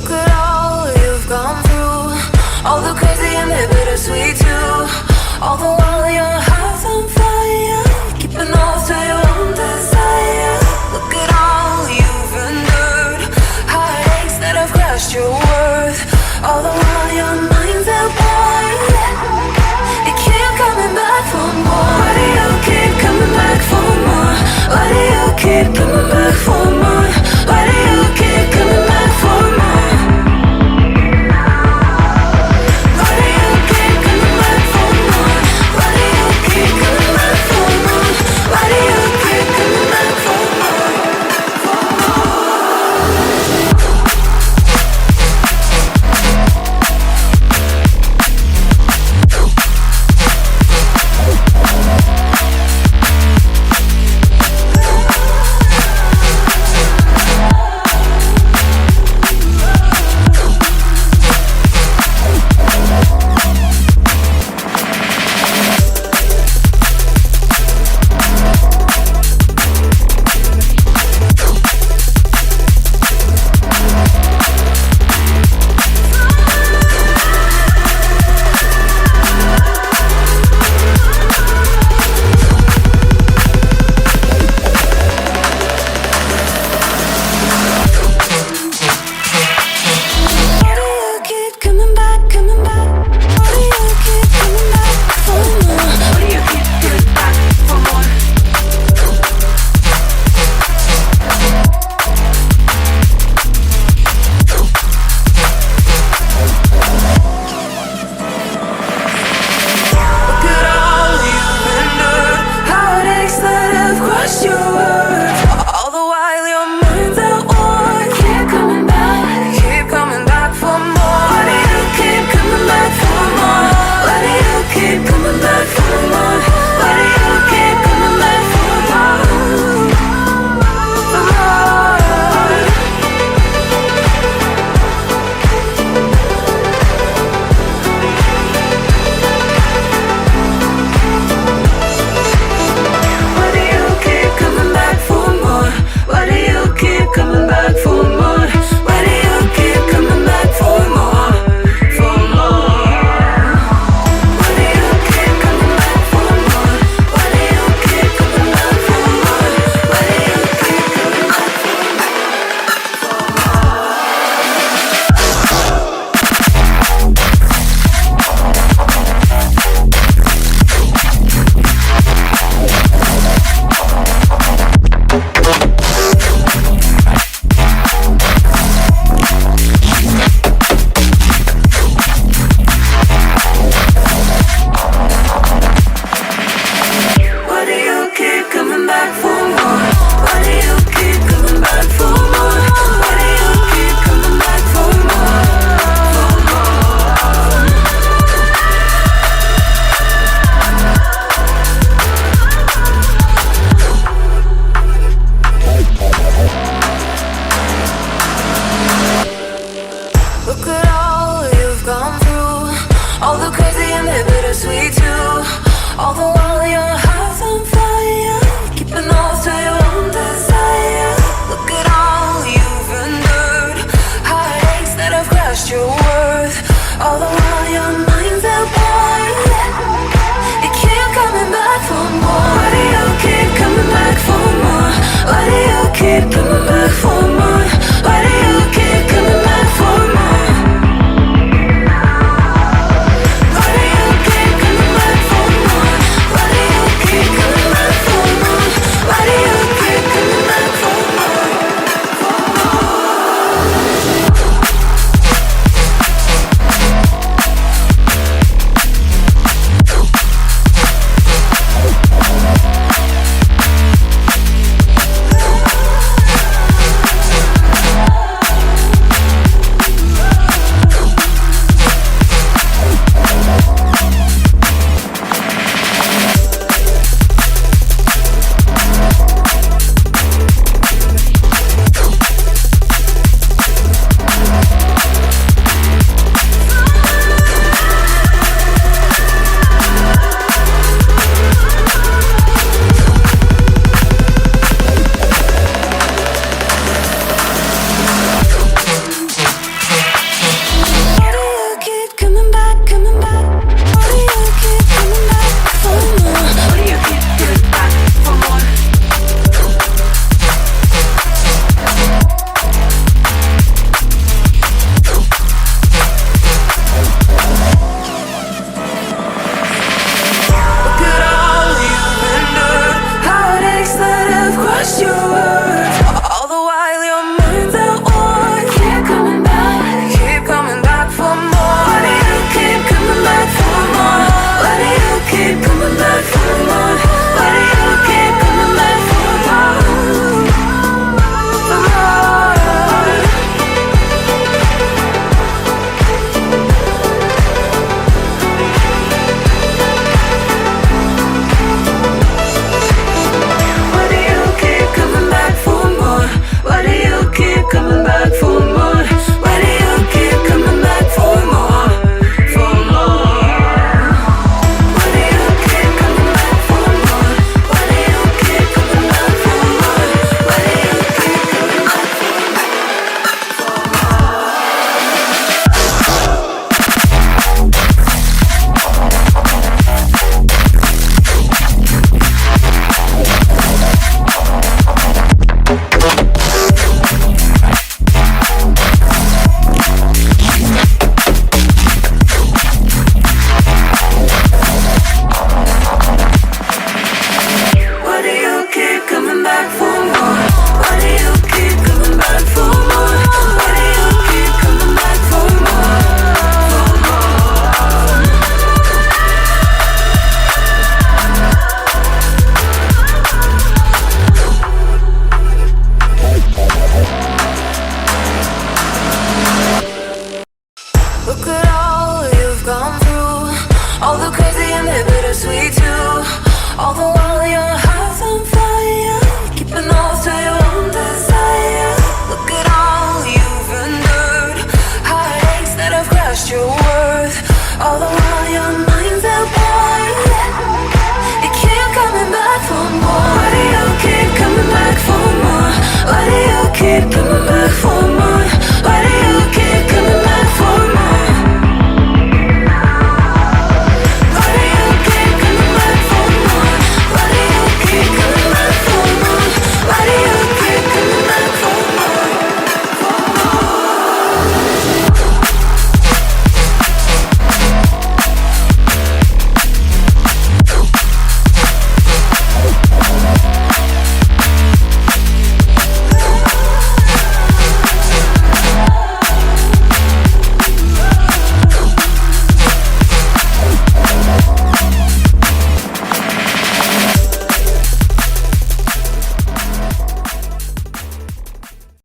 Look at all you've gone through, all the crazy and the bittersweet too. All the while your heart's on fire, keeping off to your own desire. Look at all you've endured, heartaches that have crushed your worth. All the while your mind's at war. You keep coming back for more. Why do you keep coming back for more? Why do you keep coming back for more? Why do you keep coming back for more? Why do you keep coming back for more? Why do you keep coming back for more? Why do you keep coming back for more? For more. All the while your heart's on fire, keeping off to your own desire. Look at all you've endured, heartaches that have crushed your worth. All the